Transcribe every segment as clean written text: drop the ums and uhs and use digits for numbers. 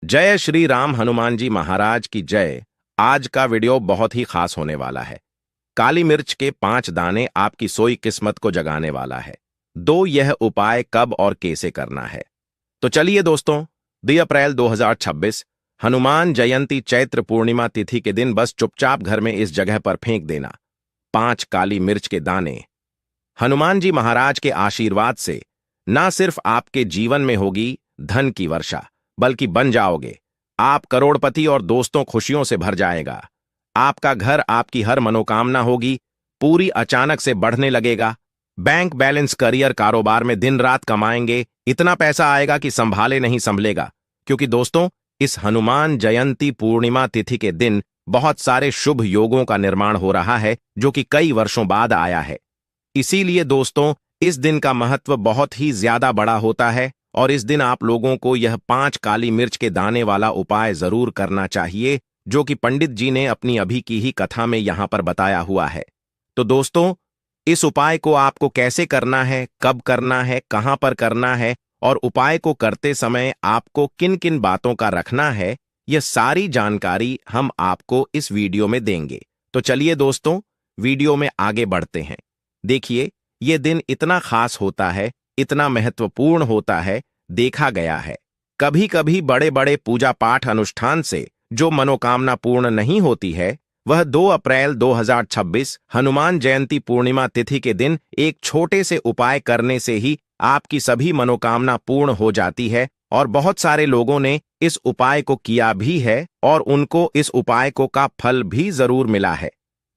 जय श्री राम हनुमान जी महाराज की जय। आज का वीडियो बहुत ही खास होने वाला है। काली मिर्च के 5 दाने आपकी सोई किस्मत को जगाने वाला है। यह उपाय कब और कैसे करना है, तो चलिए दोस्तों, 2 अप्रैल 2026 हनुमान जयंती चैत्र पूर्णिमा तिथि के दिन बस चुपचाप घर में इस जगह पर फेंक देना 5 काली मिर्च के दाने। हनुमान जी महाराज के आशीर्वाद से ना सिर्फ आपके जीवन में होगी धन की वर्षा, बल्कि बन जाओगे आप करोड़पति और दोस्तों खुशियों से भर जाएगा। आपका घर, आपकी हर मनोकामना होगी पूरी, अचानक से बढ़ने लगेगा। बैंक बैलेंस, करियर, कारोबार में दिन रात कमाएंगे, इतना पैसा आएगा कि संभाले नहीं संभलेगा। क्योंकि दोस्तों, इस हनुमान जयंती पूर्णिमा तिथि के दिन बहुत सारे शुभ योगों का निर्माण हो रहा है, जो कि कई वर्षों बाद आया है। इसीलिए दोस्तों, इस दिन का महत्व बहुत ही ज्यादा बड़ा होता है और इस दिन आप लोगों को यह 5 काली मिर्च के दाने वाला उपाय जरूर करना चाहिए, जो कि पंडित जी ने अपनी अभी की ही कथा में यहां पर बताया हुआ है। तो दोस्तों, इस उपाय को आपको कैसे करना है, कब करना है, कहां पर करना है और उपाय को करते समय आपको किन किन बातों का रखना है, यह सारी जानकारी हम आपको इस वीडियो में देंगे। तो चलिए दोस्तों, वीडियो में आगे बढ़ते हैं। देखिए, यह दिन इतना खास होता है, इतना महत्वपूर्ण होता है। देखा गया है कभी कभी बड़े बड़े पूजा पाठ अनुष्ठान से जो मनोकामना पूर्ण नहीं होती है, वह 2 अप्रैल 2026 हनुमान जयंती पूर्णिमा तिथि के दिन एक छोटे से उपाय करने से ही आपकी सभी मनोकामना पूर्ण हो जाती है। और बहुत सारे लोगों ने इस उपाय को किया भी है और उनको इस उपाय का फल भी जरूर मिला है।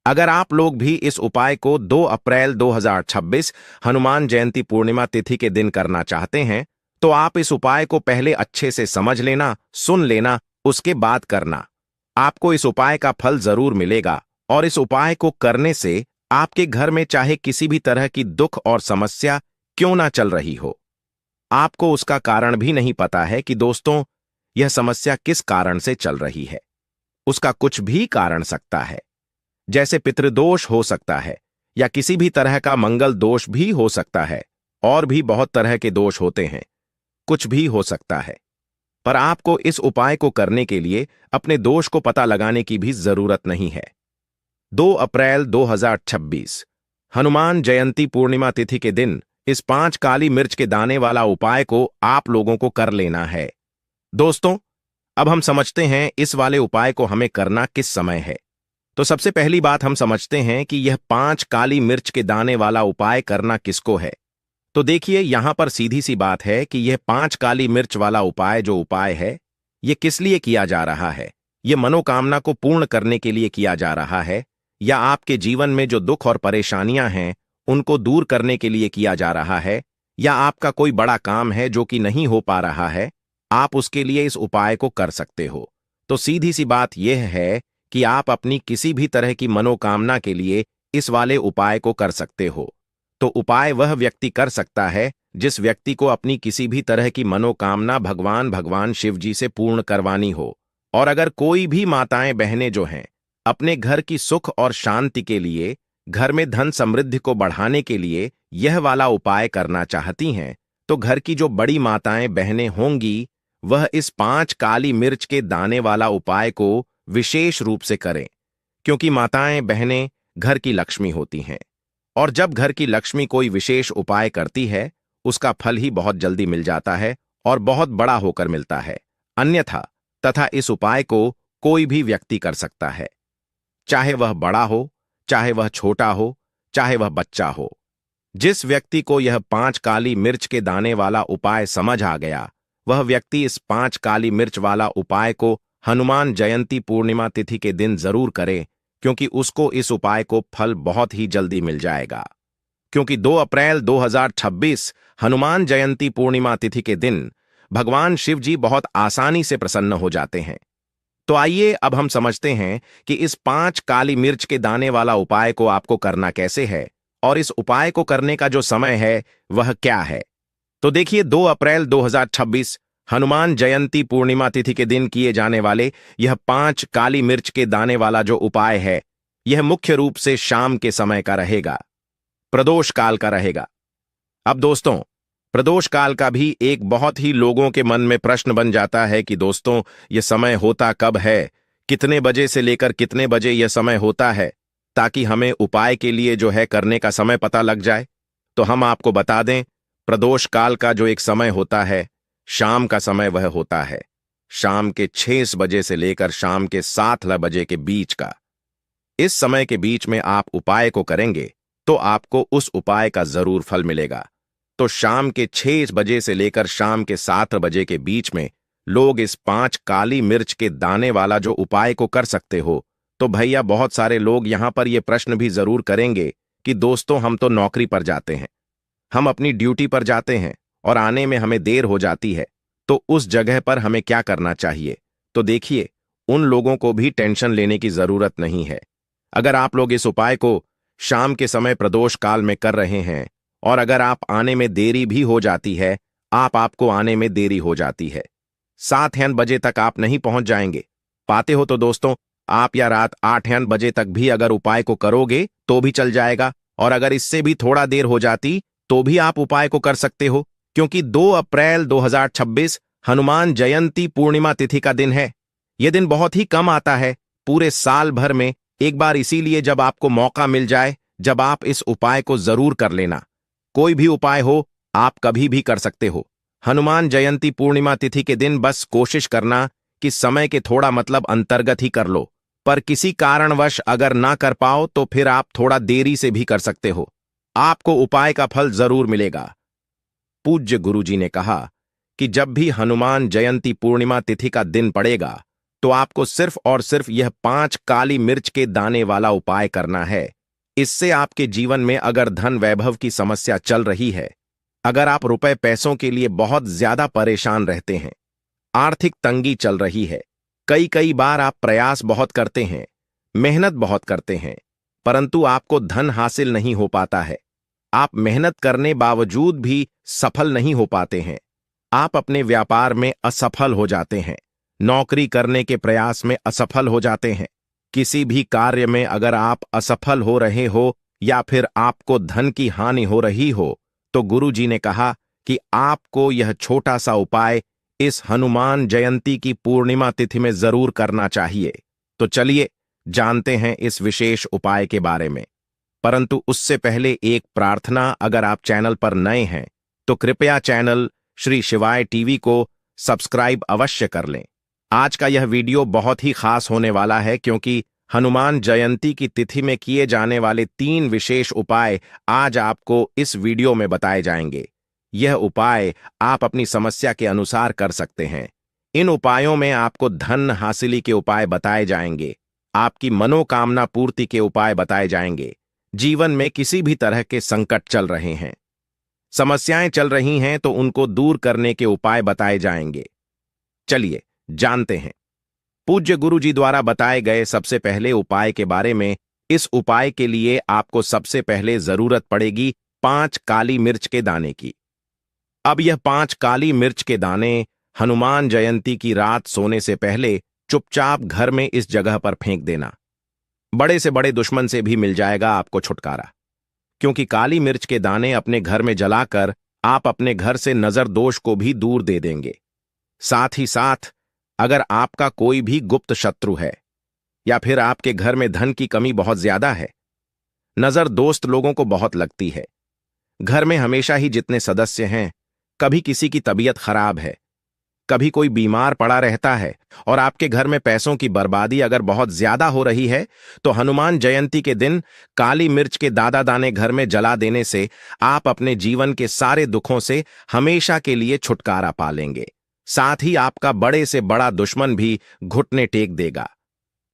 अगर आप लोग भी इस उपाय को 2 अप्रैल 2026 हनुमान जयंती पूर्णिमा तिथि के दिन करना चाहते हैं, तो आप इस उपाय को पहले अच्छे से समझ लेना, सुन लेना, उसके बाद करना। आपको इस उपाय का फल जरूर मिलेगा और इस उपाय को करने से आपके घर में चाहे किसी भी तरह की दुख और समस्या क्यों ना चल रही हो, आपको उसका कारण भी नहीं पता है कि दोस्तों यह समस्या किस कारण से चल रही है। उसका कुछ भी कारण सकता है, जैसे पितृदोष हो सकता है या किसी भी तरह का मंगल दोष भी हो सकता है, और भी बहुत तरह के दोष होते हैं, कुछ भी हो सकता है। पर आपको इस उपाय को करने के लिए अपने दोष को पता लगाने की भी जरूरत नहीं है। 2 अप्रैल 2026 हनुमान जयंती पूर्णिमा तिथि के दिन इस 5 काली मिर्च के दाने वाला उपाय को आप लोगों को कर लेना है। दोस्तों, अब हम समझते हैं इस वाले उपाय को हमें करना किस समय है। तो सबसे पहली बात हम समझते हैं कि यह 5 काली मिर्च के दाने वाला उपाय करना किसको है। तो देखिए, यहां पर सीधी सी बात है कि यह 5 काली मिर्च वाला उपाय जो उपाय है, यह किस लिए किया जा रहा है। यह मनोकामना को पूर्ण करने के लिए किया जा रहा है, या आपके जीवन में जो दुख और परेशानियां हैं उनको दूर करने के लिए किया जा रहा है, या आपका कोई बड़ा काम है जो कि नहीं हो पा रहा है, आप उसके लिए इस उपाय को कर सकते हो। तो सीधी सी बात यह है कि आप अपनी किसी भी तरह की मनोकामना के लिए इस वाले उपाय को कर सकते हो। तो उपाय वह व्यक्ति कर सकता है जिस व्यक्ति को अपनी किसी भी तरह की मनोकामना भगवान शिव जी से पूर्ण करवानी हो। और अगर कोई भी माताएं बहनें जो हैं अपने घर की सुख और शांति के लिए, घर में धन समृद्धि को बढ़ाने के लिए यह वाला उपाय करना चाहती हैं, तो घर की जो बड़ी माताएं बहनें होंगी वह इस 5 काली मिर्च के दाने वाला उपाय को विशेष रूप से करें। क्योंकि माताएं बहनें घर की लक्ष्मी होती हैं, और जब घर की लक्ष्मी कोई विशेष उपाय करती है, उसका फल ही बहुत जल्दी मिल जाता है और बहुत बड़ा होकर मिलता है। अन्यथा तथा इस उपाय को कोई भी व्यक्ति कर सकता है, चाहे वह बड़ा हो, चाहे वह छोटा हो, चाहे वह बच्चा हो। जिस व्यक्ति को यह 5 काली मिर्च के दाने वाला उपाय समझ आ गया, वह व्यक्ति इस 5 काली मिर्च वाला उपाय को हनुमान जयंती पूर्णिमा तिथि के दिन जरूर करे, क्योंकि उसको इस उपाय को फल बहुत ही जल्दी मिल जाएगा। क्योंकि 2 अप्रैल 2026 हनुमान जयंती पूर्णिमा तिथि के दिन भगवान शिव जी बहुत आसानी से प्रसन्न हो जाते हैं। तो आइए अब हम समझते हैं कि इस 5 काली मिर्च के दाने वाला उपाय को आपको करना कैसे है और इस उपाय को करने का जो समय है वह क्या है। तो देखिए, 2 अप्रैल 2026 हनुमान जयंती पूर्णिमा तिथि के दिन किए जाने वाले यह 5 काली मिर्च के दाने वाला जो उपाय है, यह मुख्य रूप से शाम के समय का रहेगा, प्रदोष काल का रहेगा। अब दोस्तों, प्रदोष काल का भी एक बहुत ही लोगों के मन में प्रश्न बन जाता है कि दोस्तों, यह समय होता कब है, कितने बजे से लेकर कितने बजे यह समय होता है, ताकि हमें उपाय के लिए जो है करने का समय पता लग जाए। तो हम आपको बता दें, प्रदोष काल का जो एक समय होता है, शाम का समय वह होता है शाम के 6 बजे से लेकर शाम के 7 बजे के बीच का। इस समय के बीच में आप उपाय को करेंगे तो आपको उस उपाय का जरूर फल मिलेगा। तो शाम के 6 बजे से लेकर शाम के 7 बजे के बीच में लोग इस 5 काली मिर्च के दाने वाला जो उपाय को कर सकते हो। तो भैया, बहुत सारे लोग यहां पर यह प्रश्न भी जरूर करेंगे कि दोस्तों, हम तो नौकरी पर जाते हैं, हम अपनी ड्यूटी पर जाते हैं और आने में हमें देर हो जाती है, तो उस जगह पर हमें क्या करना चाहिए। तो देखिए, उन लोगों को भी टेंशन लेने की जरूरत नहीं है। अगर आप लोग इस उपाय को शाम के समय प्रदोष काल में कर रहे हैं और अगर आप आने में देरी भी हो जाती है, आपको आने में देरी हो जाती है, 7 बजे तक आप नहीं पहुंच जाएंगे पाते हो, तो दोस्तों आप या रात 8 बजे तक भी अगर उपाय को करोगे तो भी चल जाएगा। और अगर इससे भी थोड़ा देर हो जाती तो भी आप उपाय को कर सकते हो, क्योंकि 2 अप्रैल 2026 हनुमान जयंती पूर्णिमा तिथि का दिन है। यह दिन बहुत ही कम आता है पूरे साल भर में एक बार, इसीलिए जब आपको मौका मिल जाए, जब आप इस उपाय को जरूर कर लेना। कोई भी उपाय हो, आप कभी भी कर सकते हो। हनुमान जयंती पूर्णिमा तिथि के दिन बस कोशिश करना कि समय के थोड़ा मतलब अंतर्गत ही कर लो, पर किसी कारणवश अगर ना कर पाओ तो फिर आप थोड़ा देरी से भी कर सकते हो, आपको उपाय का फल जरूर मिलेगा। पूज्य गुरुजी ने कहा कि जब भी हनुमान जयंती पूर्णिमा तिथि का दिन पड़ेगा तो आपको सिर्फ और सिर्फ यह 5 काली मिर्च के दाने वाला उपाय करना है। इससे आपके जीवन में अगर धन वैभव की समस्या चल रही है, अगर आप रुपए पैसों के लिए बहुत ज्यादा परेशान रहते हैं, आर्थिक तंगी चल रही है, कई कई बार आप प्रयास बहुत करते हैं, मेहनत बहुत करते हैं, परंतु आपको धन हासिल नहीं हो पाता है, आप मेहनत करने बावजूद भी सफल नहीं हो पाते हैं, आप अपने व्यापार में असफल हो जाते हैं, नौकरी करने के प्रयास में असफल हो जाते हैं, किसी भी कार्य में अगर आप असफल हो रहे हो या फिर आपको धन की हानि हो रही हो, तो गुरुजी ने कहा कि आपको यह छोटा सा उपाय इस हनुमान जयंती की पूर्णिमा तिथि में जरूर करना चाहिए। तो चलिए जानते हैं इस विशेष उपाय के बारे में, परंतु उससे पहले एक प्रार्थना, अगर आप चैनल पर नए हैं तो कृपया चैनल श्री शिवाय टीवी को सब्सक्राइब अवश्य कर लें। आज का यह वीडियो बहुत ही खास होने वाला है, क्योंकि हनुमान जयंती की तिथि में किए जाने वाले 3 विशेष उपाय आज आपको इस वीडियो में बताए जाएंगे। यह उपाय आप अपनी समस्या के अनुसार कर सकते हैं। इन उपायों में आपको धन हासिली के उपाय बताए जाएंगे, आपकी मनोकामना पूर्ति के उपाय बताए जाएंगे। जीवन में किसी भी तरह के संकट चल रहे हैं, समस्याएं चल रही हैं, तो उनको दूर करने के उपाय बताए जाएंगे। चलिए जानते हैं पूज्य गुरुजी द्वारा बताए गए सबसे पहले उपाय के बारे में। इस उपाय के लिए आपको सबसे पहले जरूरत पड़ेगी 5 काली मिर्च के दाने की। अब यह 5 काली मिर्च के दाने हनुमान जयंती की रात सोने से पहले चुपचाप घर में इस जगह पर फेंक देना। बड़े से बड़े दुश्मन से भी मिल जाएगा आपको छुटकारा, क्योंकि काली मिर्च के दाने अपने घर में जलाकर आप अपने घर से नजर दोष को भी दूर दे देंगे। साथ ही साथ अगर आपका कोई भी गुप्त शत्रु है या फिर आपके घर में धन की कमी बहुत ज्यादा है, नजर दोस्त लोगों को बहुत लगती है, घर में हमेशा ही जितने सदस्य हैं, कभी किसी की तबीयत खराब है, कभी कोई बीमार पड़ा रहता है और आपके घर में पैसों की बर्बादी अगर बहुत ज्यादा हो रही है, तो हनुमान जयंती के दिन काली मिर्च के दादा दाने घर में जला देने से आप अपने जीवन के सारे दुखों से हमेशा के लिए छुटकारा पा लेंगे। साथ ही आपका बड़े से बड़ा दुश्मन भी घुटने टेक देगा,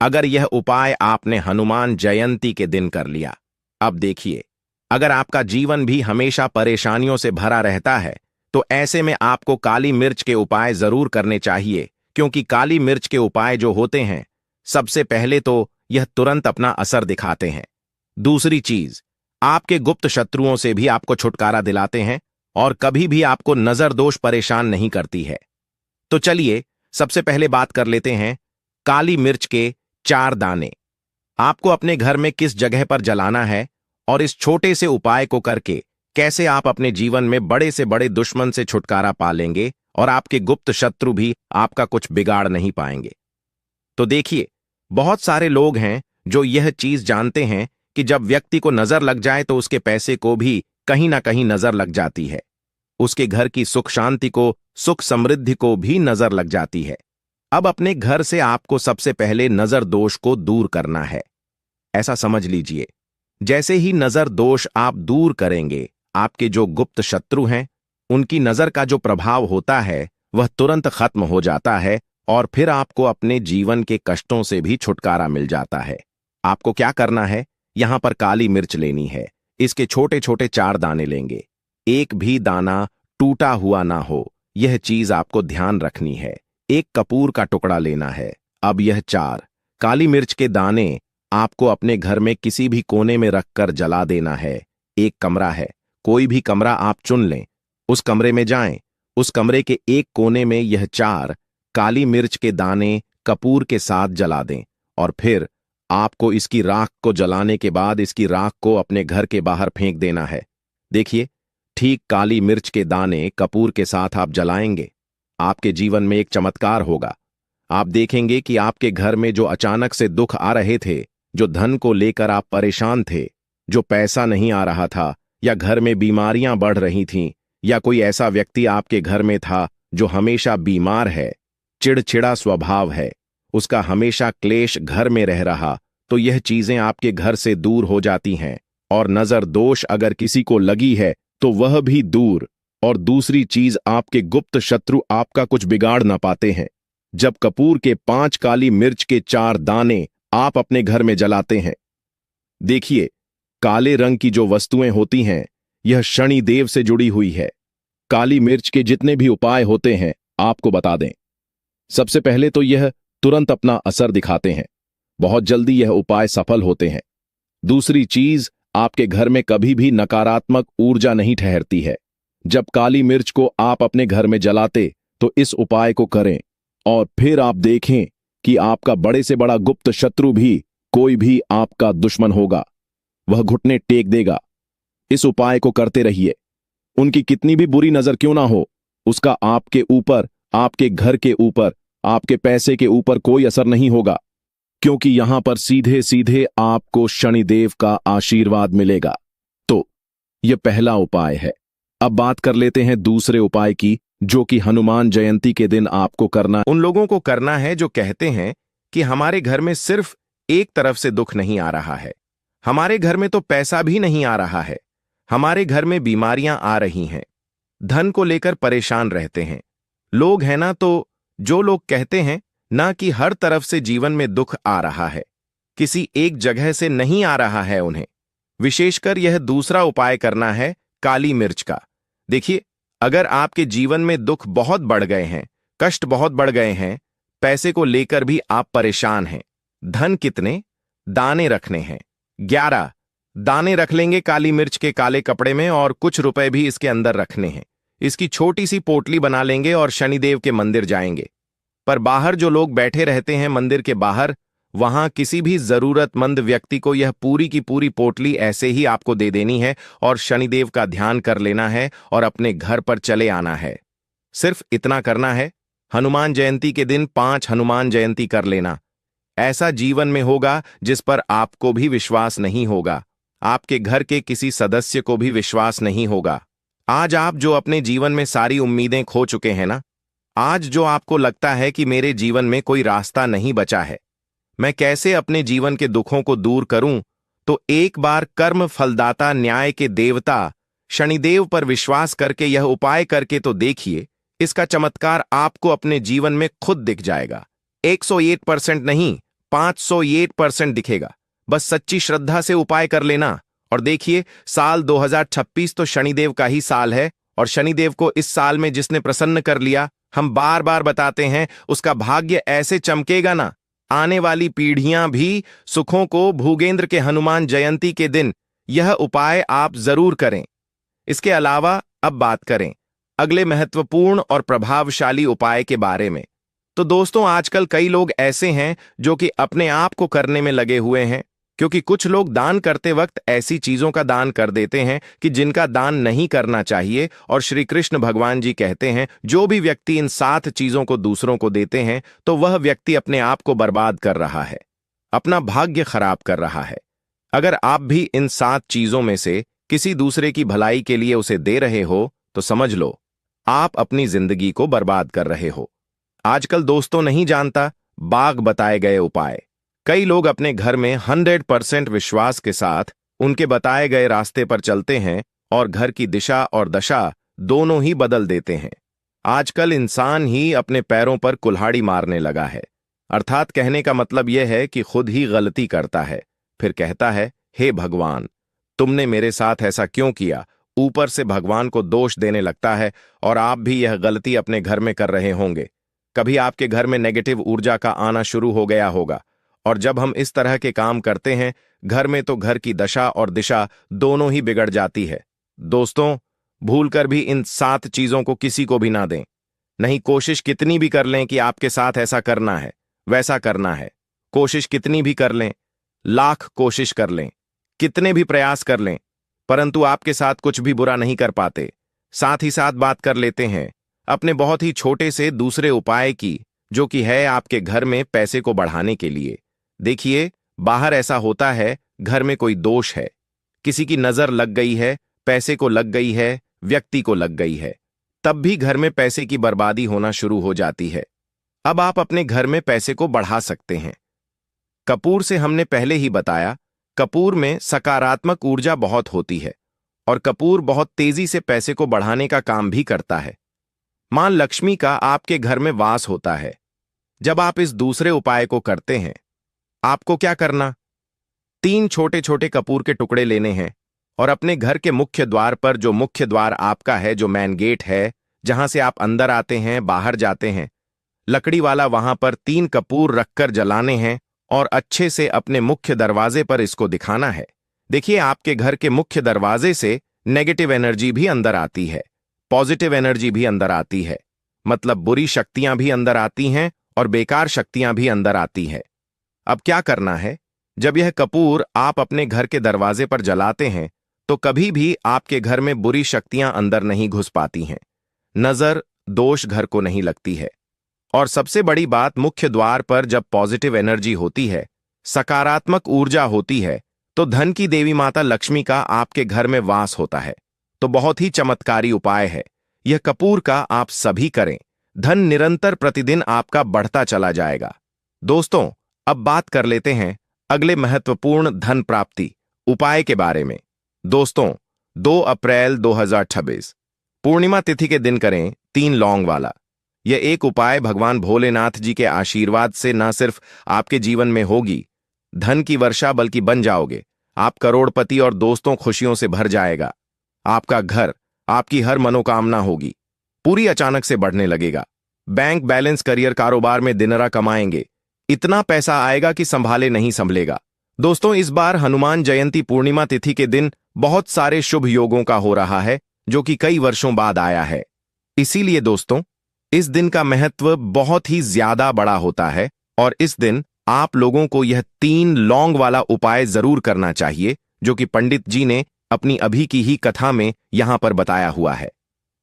अगर यह उपाय आपने हनुमान जयंती के दिन कर लिया। अब देखिए, अगर आपका जीवन भी हमेशा परेशानियों से भरा रहता है, तो ऐसे में आपको काली मिर्च के उपाय जरूर करने चाहिए, क्योंकि काली मिर्च के उपाय जो होते हैं, सबसे पहले तो यह तुरंत अपना असर दिखाते हैं। दूसरी चीज, आपके गुप्त शत्रुओं से भी आपको छुटकारा दिलाते हैं और कभी भी आपको नजर दोष परेशान नहीं करती है। तो चलिए सबसे पहले बात कर लेते हैं काली मिर्च के 4 दाने। आपको अपने घर में किस जगह पर जलाना है और इस छोटे से उपाय को करके कैसे आप अपने जीवन में बड़े से बड़े दुश्मन से छुटकारा पा लेंगे और आपके गुप्त शत्रु भी आपका कुछ बिगाड़ नहीं पाएंगे। तो देखिए, बहुत सारे लोग हैं जो यह चीज जानते हैं कि जब व्यक्ति को नजर लग जाए तो उसके पैसे को भी कहीं ना कहीं नजर लग जाती है, उसके घर की सुख शांति को, सुख समृद्धि को भी नजर लग जाती है। अब अपने घर से आपको सबसे पहले नजर दोष को दूर करना है। ऐसा समझ लीजिए, जैसे ही नजर दोष आप दूर करेंगे, आपके जो गुप्त शत्रु हैं उनकी नजर का जो प्रभाव होता है वह तुरंत खत्म हो जाता है और फिर आपको अपने जीवन के कष्टों से भी छुटकारा मिल जाता है। आपको क्या करना है, यहां पर काली मिर्च लेनी है। इसके छोटे छोटे 4 दाने लेंगे, एक भी दाना टूटा हुआ ना हो, यह चीज आपको ध्यान रखनी है। एक कपूर का टुकड़ा लेना है। अब यह 4 काली मिर्च के दाने आपको अपने घर में किसी भी कोने में रखकर जला देना है। एक कमरा है, कोई भी कमरा आप चुन लें, उस कमरे में जाएं, उस कमरे के एक कोने में यह 4 काली मिर्च के दाने कपूर के साथ जला दें और फिर आपको इसकी राख को जलाने के बाद इसकी राख को अपने घर के बाहर फेंक देना है। देखिए, ठीक काली मिर्च के दाने कपूर के साथ आप जलाएंगे, आपके जीवन में एक चमत्कार होगा। आप देखेंगे कि आपके घर में जो अचानक से दुख आ रहे थे, जो धन को लेकर आप परेशान थे, जो पैसा नहीं आ रहा था, या घर में बीमारियां बढ़ रही थीं, या कोई ऐसा व्यक्ति आपके घर में था जो हमेशा बीमार है, चिड़चिड़ा स्वभाव है, उसका हमेशा क्लेश घर में रह रहा, तो यह चीजें आपके घर से दूर हो जाती हैं। और नजर दोष अगर किसी को लगी है तो वह भी दूर। और दूसरी चीज, आपके गुप्त शत्रु आपका कुछ बिगाड़ ना पाते हैं। जब कपूर के 5 काली मिर्च के 4 दाने आप अपने घर में जलाते हैं, देखिए, काले रंग की जो वस्तुएं होती हैं यह शनि देव से जुड़ी हुई है। काली मिर्च के जितने भी उपाय होते हैं आपको बता दें। सबसे पहले तो यह तुरंत अपना असर दिखाते हैं, बहुत जल्दी यह उपाय सफल होते हैं। दूसरी चीज, आपके घर में कभी भी नकारात्मक ऊर्जा नहीं ठहरती है। जब काली मिर्च को आप अपने घर में जलाते तो इस उपाय को करें और फिर आप देखें कि आपका बड़े से बड़ा गुप्त शत्रु भी, कोई भी आपका दुश्मन होगा, वह घुटने टेक देगा। इस उपाय को करते रहिए, उनकी कितनी भी बुरी नजर क्यों ना हो, उसका आपके ऊपर, आपके घर के ऊपर, आपके पैसे के ऊपर कोई असर नहीं होगा, क्योंकि यहां पर सीधे सीधे आपको शनिदेव का आशीर्वाद मिलेगा। तो यह पहला उपाय है। अब बात कर लेते हैं दूसरे उपाय की, जो कि हनुमान जयंती के दिन आपको करना। उन लोगों को करना है जो कहते हैं कि हमारे घर में सिर्फ एक तरफ से दुख नहीं आ रहा है, हमारे घर में तो पैसा भी नहीं आ रहा है, हमारे घर में बीमारियां आ रही हैं, धन को लेकर परेशान रहते हैं। लोग हैं ना, तो जो लोग कहते हैं ना कि हर तरफ से जीवन में दुख आ रहा है, किसी एक जगह से नहीं आ रहा है उन्हें। विशेषकर यह दूसरा उपाय करना है काली मिर्च का। देखिए, अगर आपके जीवन में दुख बहुत बढ़ गए हैं, कष्ट बहुत बढ़ गए हैं, पैसे को लेकर भी आप परेशान हैं, धन कितने दाने रखने हैं? 11 दाने रख लेंगे काली मिर्च के काले कपड़े में और कुछ रुपए भी इसके अंदर रखने हैं। इसकी छोटी सी पोटली बना लेंगे और शनिदेव के मंदिर जाएंगे। पर बाहर जो लोग बैठे रहते हैं मंदिर के बाहर, वहां किसी भी जरूरतमंद व्यक्ति को यह पूरी की पूरी पोटली ऐसे ही आपको दे देनी है और शनिदेव का ध्यान कर लेना है और अपने घर पर चले आना है। सिर्फ इतना करना है। हनुमान जयंती के दिन 5 हनुमान जयंती कर लेना। ऐसा जीवन में होगा जिस पर आपको भी विश्वास नहीं होगा, आपके घर के किसी सदस्य को भी विश्वास नहीं होगा। आज आप जो अपने जीवन में सारी उम्मीदें खो चुके हैं ना, आज जो आपको लगता है कि मेरे जीवन में कोई रास्ता नहीं बचा है, मैं कैसे अपने जीवन के दुखों को दूर करूं, तो एक बार कर्म फलदाता न्याय के देवता शनिदेव पर विश्वास करके यह उपाय करके तो देखिए, इसका चमत्कार आपको अपने जीवन में खुद दिख जाएगा। 108% नहीं, 508% दिखेगा। बस सच्ची श्रद्धा से उपाय कर लेना और देखिए, साल 2026 तो शनिदेव का ही साल है और शनिदेव को इस साल में जिसने प्रसन्न कर लिया, हम बार बार बताते हैं, उसका भाग्य ऐसे चमकेगा ना, आने वाली पीढ़ियां भी सुखों को भूगेंद्र के हनुमान जयंती के दिन यह उपाय आप जरूर करें। इसके अलावा अब बात करें अगले महत्वपूर्ण और प्रभावशाली उपाय के बारे में। तो दोस्तों, आजकल कई लोग ऐसे हैं जो कि अपने आप को करने में लगे हुए हैं, क्योंकि कुछ लोग दान करते वक्त ऐसी चीजों का दान कर देते हैं कि जिनका दान नहीं करना चाहिए, और श्री कृष्ण भगवान जी कहते हैं जो भी व्यक्ति इन 7 चीजों को दूसरों को देते हैं तो वह व्यक्ति अपने आप को बर्बाद कर रहा है, अपना भाग्य खराब कर रहा है। अगर आप भी इन 7 चीजों में से किसी दूसरे की भलाई के लिए उसे दे रहे हो तो समझ लो आप अपनी जिंदगी को बर्बाद कर रहे हो। आजकल दोस्तों नहीं जानता बाघ बताए गए उपाय। कई लोग अपने घर में 100% विश्वास के साथ उनके बताए गए रास्ते पर चलते हैं और घर की दिशा और दशा दोनों ही बदल देते हैं। आजकल इंसान ही अपने पैरों पर कुल्हाड़ी मारने लगा है, अर्थात कहने का मतलब यह है कि खुद ही गलती करता है, फिर कहता है हे भगवान तुमने मेरे साथ ऐसा क्यों किया। ऊपर से भगवान को दोष देने लगता है और आप भी यह गलती अपने घर में कर रहे होंगे। कभी आपके घर में नेगेटिव ऊर्जा का आना शुरू हो गया होगा, और जब हम इस तरह के काम करते हैं घर में तो घर की दशा और दिशा दोनों ही बिगड़ जाती है। दोस्तों, भूलकर भी इन 7 चीजों को किसी को भी ना दें। नहीं, कोशिश कितनी भी कर लें कि आपके साथ ऐसा करना है वैसा करना है, कोशिश कितनी भी कर लें, लाख कोशिश कर लें, कितने भी प्रयास कर लें, परंतु आपके साथ कुछ भी बुरा नहीं कर पाते। साथ ही साथ बात कर लेते हैं अपने बहुत ही छोटे से दूसरे उपाय की, जो कि है आपके घर में पैसे को बढ़ाने के लिए। देखिए, बाहर ऐसा होता है घर में कोई दोष है, किसी की नजर लग गई है, पैसे को लग गई है, व्यक्ति को लग गई है, तब भी घर में पैसे की बर्बादी होना शुरू हो जाती है। अब आप अपने घर में पैसे को बढ़ा सकते हैं। कपूर से हमने पहले ही बताया, कपूर में सकारात्मक ऊर्जा बहुत होती है और कपूर बहुत तेजी से पैसे को बढ़ाने का काम भी करता है। मां लक्ष्मी का आपके घर में वास होता है। जब आप इस दूसरे उपाय को करते हैं, आपको क्या करना, 3 छोटे छोटे कपूर के टुकड़े लेने हैं और अपने घर के मुख्य द्वार पर, जो मुख्य द्वार आपका है, जो मेन गेट है, जहां से आप अंदर आते हैं बाहर जाते हैं, लकड़ी वाला, वहां पर 3 कपूर रखकर जलाने हैं और अच्छे से अपने मुख्य दरवाजे पर इसको दिखाना है। देखिए, आपके घर के मुख्य दरवाजे से नेगेटिव एनर्जी भी अंदर आती है, पॉजिटिव एनर्जी भी अंदर आती है, मतलब बुरी शक्तियां भी अंदर आती हैं और बेकार शक्तियां भी अंदर आती है। अब क्या करना है, जब यह कपूर आप अपने घर के दरवाजे पर जलाते हैं तो कभी भी आपके घर में बुरी शक्तियां अंदर नहीं घुस पाती हैं, नजर दोष घर को नहीं लगती है। और सबसे बड़ी बात, मुख्य द्वार पर जब पॉजिटिव एनर्जी होती है, सकारात्मक ऊर्जा होती है, तो धन की देवी माता लक्ष्मी का आपके घर में वास होता है। तो बहुत ही चमत्कारी उपाय है यह कपूर का, आप सभी करें। धन निरंतर प्रतिदिन आपका बढ़ता चला जाएगा। दोस्तों, अब बात कर लेते हैं अगले महत्वपूर्ण धन प्राप्ति उपाय के बारे में। दोस्तों, 2 अप्रैल 2026 पूर्णिमा तिथि के दिन करें 3 लौंग वाला। यह एक उपाय भगवान भोलेनाथ जी के आशीर्वाद से न सिर्फ आपके जीवन में होगी धन की वर्षा, बल्कि बन जाओगे आप करोड़पति और दोस्तों खुशियों से भर जाएगा। आपका घर, आपकी हर मनोकामना होगी पूरी अचानक से बढ़ने लगेगा। बैंक बैलेंस, करियर, कारोबार में दिनरा कमाएंगे, इतना पैसा आएगा कि संभाले नहीं संभलेगा। दोस्तों, इस बार हनुमान जयंती पूर्णिमा तिथि के दिन बहुत सारे शुभ योगों का हो रहा है, जो कि कई वर्षों बाद आया है। इसीलिए दोस्तों, इस दिन का महत्व बहुत ही ज्यादा बड़ा होता है और इस दिन आप लोगों को यह 3 लौंग वाला उपाय जरूर करना चाहिए, जो कि पंडित जी ने अपनी अभी की ही कथा में यहां पर बताया हुआ है।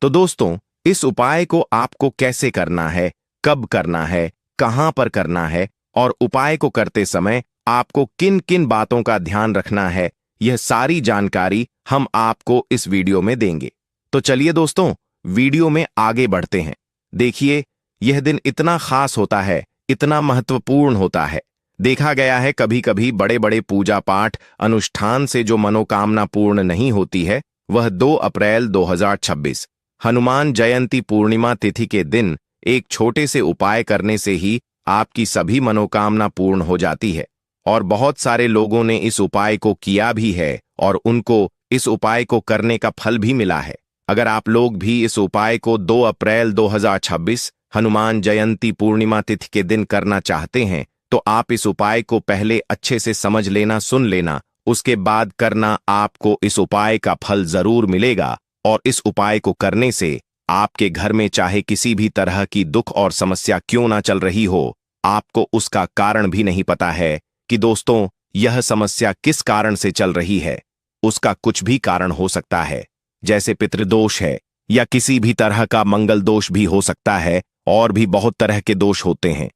तो दोस्तों, इस उपाय को आपको कैसे करना है, कब करना है, कहां पर करना है और उपाय को करते समय आपको किन किन बातों का ध्यान रखना है, यह सारी जानकारी हम आपको इस वीडियो में देंगे। तो चलिए दोस्तों, वीडियो में आगे बढ़ते हैं। देखिए, यह दिन इतना खास होता है, इतना महत्वपूर्ण होता है। देखा गया है कभी कभी बड़े बड़े पूजा पाठ अनुष्ठान से जो मनोकामना पूर्ण नहीं होती है, वह 2 अप्रैल 2026 हनुमान जयंती पूर्णिमा तिथि के दिन एक छोटे से उपाय करने से ही आपकी सभी मनोकामना पूर्ण हो जाती है। और बहुत सारे लोगों ने इस उपाय को किया भी है और उनको इस उपाय को करने का फल भी मिला है। अगर आप लोग भी इस उपाय को 2 अप्रैल 2026 हनुमान जयंती पूर्णिमा तिथि के दिन करना चाहते हैं, तो आप इस उपाय को पहले अच्छे से समझ लेना, सुन लेना, उसके बाद करना। आपको इस उपाय का फल जरूर मिलेगा और इस उपाय को करने से आपके घर में चाहे किसी भी तरह की दुख और समस्या क्यों ना चल रही हो, आपको उसका कारण भी नहीं पता है कि दोस्तों यह समस्या किस कारण से चल रही है। उसका कुछ भी कारण हो सकता है, जैसे पितृदोष है या किसी भी तरह का मंगल दोष भी हो सकता है, और भी बहुत तरह के दोष होते हैं।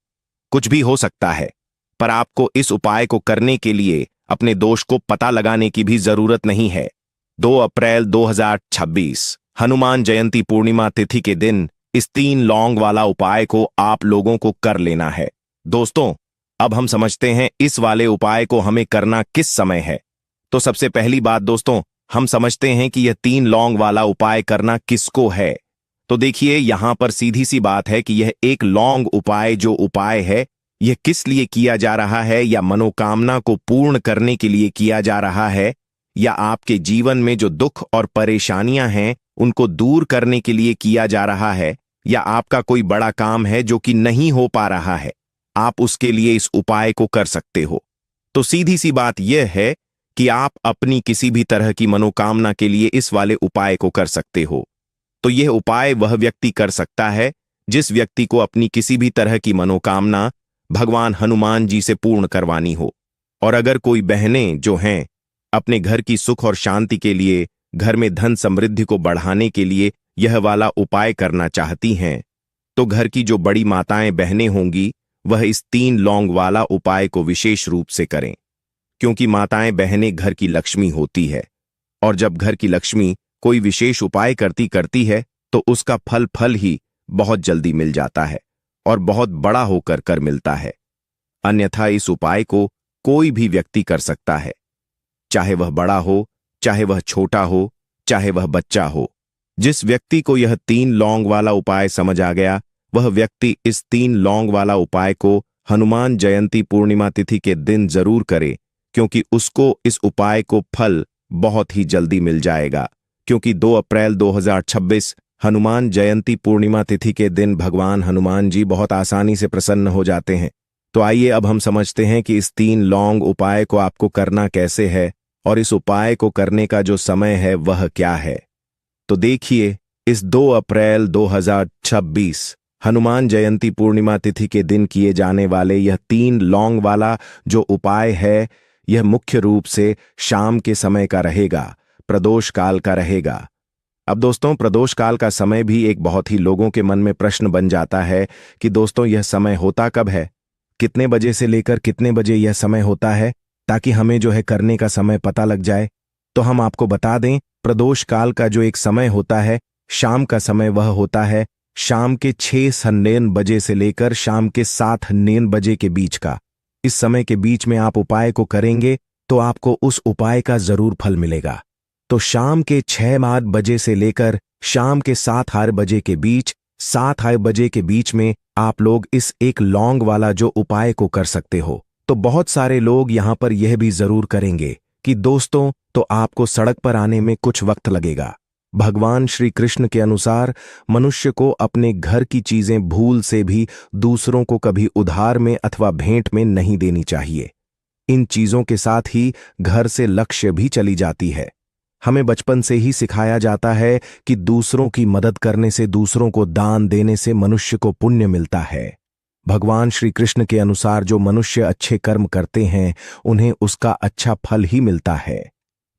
कुछ भी हो सकता है, पर आपको इस उपाय को करने के लिए अपने दोष को पता लगाने की भी जरूरत नहीं है। 2 अप्रैल 2026 हनुमान जयंती पूर्णिमा तिथि के दिन इस 3 लौंग वाला उपाय को आप लोगों को कर लेना है। दोस्तों, अब हम समझते हैं इस वाले उपाय को हमें करना किस समय है। तो सबसे पहली बात दोस्तों, हम समझते हैं कि यह 3 लौंग वाला उपाय करना किसको है। तो देखिए, यहां पर सीधी सी बात है कि यह एक लौंग उपाय जो उपाय है, यह किस लिए किया जा रहा है, या मनोकामना को पूर्ण करने के लिए किया जा रहा है, या आपके जीवन में जो दुख और परेशानियां हैं उनको दूर करने के लिए किया जा रहा है, या आपका कोई बड़ा काम है जो कि नहीं हो पा रहा है, आप उसके लिए इस उपाय को कर सकते हो। तो सीधी सी बात यह है कि आप अपनी किसी भी तरह की मनोकामना के लिए इस वाले उपाय को कर सकते हो। तो यह उपाय वह व्यक्ति कर सकता है जिस व्यक्ति को अपनी किसी भी तरह की मनोकामना भगवान हनुमान जी से पूर्ण करवानी हो। और अगर कोई बहनें जो हैं अपने घर की सुख और शांति के लिए, घर में धन समृद्धि को बढ़ाने के लिए यह वाला उपाय करना चाहती हैं, तो घर की जो बड़ी माताएं बहनें होंगी वह इस 3 लौंग वाला उपाय को विशेष रूप से करें, क्योंकि माताएं बहनें घर की लक्ष्मी होती है, और जब घर की लक्ष्मी कोई विशेष उपाय करती है तो उसका फल ही बहुत जल्दी मिल जाता है और बहुत बड़ा होकर कर मिलता है। अन्यथा इस उपाय को कोई भी व्यक्ति कर सकता है, चाहे वह बड़ा हो, चाहे वह छोटा हो, चाहे वह बच्चा हो। जिस व्यक्ति को यह 3 लौंग वाला उपाय समझ आ गया, वह व्यक्ति इस 3 लौंग वाला उपाय को हनुमान जयंती पूर्णिमा तिथि के दिन जरूर करे, क्योंकि उसको इस उपाय को फल बहुत ही जल्दी मिल जाएगा। क्योंकि 2 अप्रैल 2026 हनुमान जयंती पूर्णिमा तिथि के दिन भगवान हनुमान जी बहुत आसानी से प्रसन्न हो जाते हैं। तो आइए अब हम समझते हैं कि इस 3 लौंग उपाय को आपको करना कैसे है, और इस उपाय को करने का जो समय है वह क्या है। तो देखिए, इस 2 अप्रैल 2026 हनुमान जयंती पूर्णिमा तिथि के दिन किए जाने वाले यह 3 लौंग वाला जो उपाय है, यह मुख्य रूप से शाम के समय का रहेगा, प्रदोष काल का रहेगा। अब दोस्तों, प्रदोष काल का समय भी एक बहुत ही लोगों के मन में प्रश्न बन जाता है कि दोस्तों यह समय होता कब है, कितने बजे से लेकर कितने बजे यह समय होता है, ताकि हमें जो है करने का समय पता लग जाए। तो हम आपको बता दें, प्रदोष काल का जो एक समय होता है, शाम का समय, वह होता है शाम के 6:09 बजे से लेकर शाम के 7:09 बजे के बीच का। इस समय के बीच में आप उपाय को करेंगे तो आपको उस उपाय का जरूर फल मिलेगा। तो शाम के 6 बजे से लेकर शाम के 7 बजे के बीच, 7 बजे के बीच में आप लोग इस एक लौंग वाला जो उपाय को कर सकते हो। तो बहुत सारे लोग यहां पर यह भी जरूर करेंगे कि दोस्तों, तो आपको सड़क पर आने में कुछ वक्त लगेगा। भगवान श्री कृष्ण के अनुसार मनुष्य को अपने घर की चीजें भूल से भी दूसरों को कभी उधार में अथवा भेंट में नहीं देनी चाहिए। इन चीजों के साथ ही घर से लक्ष्य भी चली जाती है। हमें बचपन से ही सिखाया जाता है कि दूसरों की मदद करने से, दूसरों को दान देने से मनुष्य को पुण्य मिलता है। भगवान श्री कृष्ण के अनुसार जो मनुष्य अच्छे कर्म करते हैं उन्हें उसका अच्छा फल ही मिलता है।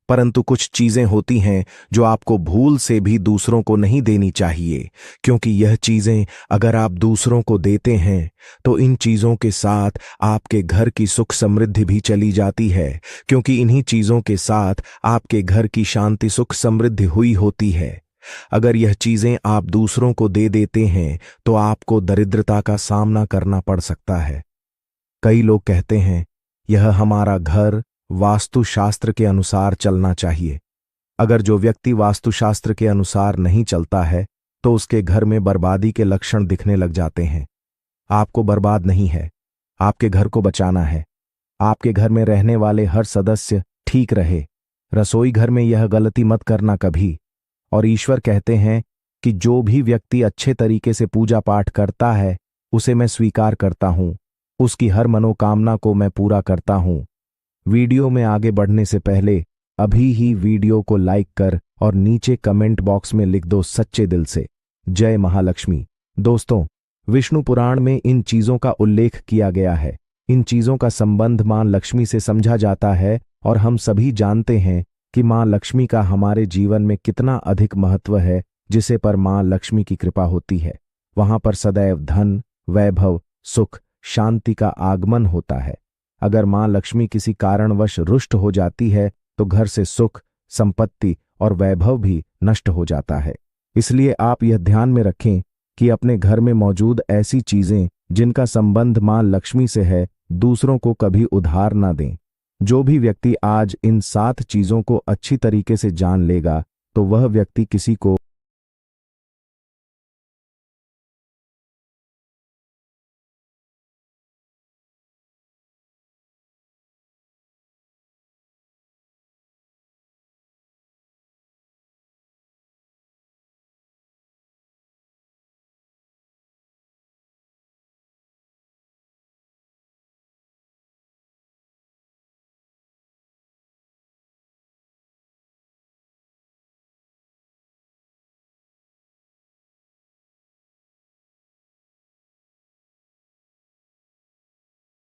परंतु कुछ चीजें होती हैं जो आपको भूल से भी दूसरों को नहीं देनी चाहिए, क्योंकि यह चीजें अगर आप दूसरों को देते हैं तो इन चीजों के साथ आपके घर की सुख समृद्धि भी चली जाती है, क्योंकि इन्हीं चीजों के साथ आपके घर की शांति सुख समृद्धि हुई होती है। अगर यह चीजें आप दूसरों को दे देते हैं तो आपको दरिद्रता का सामना करना पड़ सकता है। कई लोग कहते हैं यह हमारा घर वास्तुशास्त्र के अनुसार चलना चाहिए। अगर जो व्यक्ति वास्तुशास्त्र के अनुसार नहीं चलता है तो उसके घर में बर्बादी के लक्षण दिखने लग जाते हैं। आपको बर्बाद नहीं है, आपके घर को बचाना है। आपके घर में रहने वाले हर सदस्य ठीक रहे। रसोई घर में यह गलती मत करना कभी। और ईश्वर कहते हैं कि जो भी व्यक्ति अच्छे तरीके से पूजा पाठ करता है उसे मैं स्वीकार करता हूं, उसकी हर मनोकामना को मैं पूरा करता हूं। वीडियो में आगे बढ़ने से पहले अभी ही वीडियो को लाइक कर और नीचे कमेंट बॉक्स में लिख दो सच्चे दिल से जय महालक्ष्मी। दोस्तों, विष्णु पुराण में इन चीजों का उल्लेख किया गया है। इन चीजों का संबंध मां लक्ष्मी से समझा जाता है और हम सभी जानते हैं कि मां लक्ष्मी का हमारे जीवन में कितना अधिक महत्व है। जिसे पर मां लक्ष्मी की कृपा होती है वहां पर सदैव धन, वैभव, सुख, शांति का आगमन होता है। अगर मां लक्ष्मी किसी कारणवश रुष्ट हो जाती है तो घर से सुख, संपत्ति और वैभव भी नष्ट हो जाता है। इसलिए आप यह ध्यान में रखें कि अपने घर में मौजूद ऐसी चीजें जिनका संबंध मां लक्ष्मी से है दूसरों को कभी उधार ना दें। जो भी व्यक्ति आज इन 7 चीजों को अच्छी तरीके से जान लेगा तो वह व्यक्ति किसी को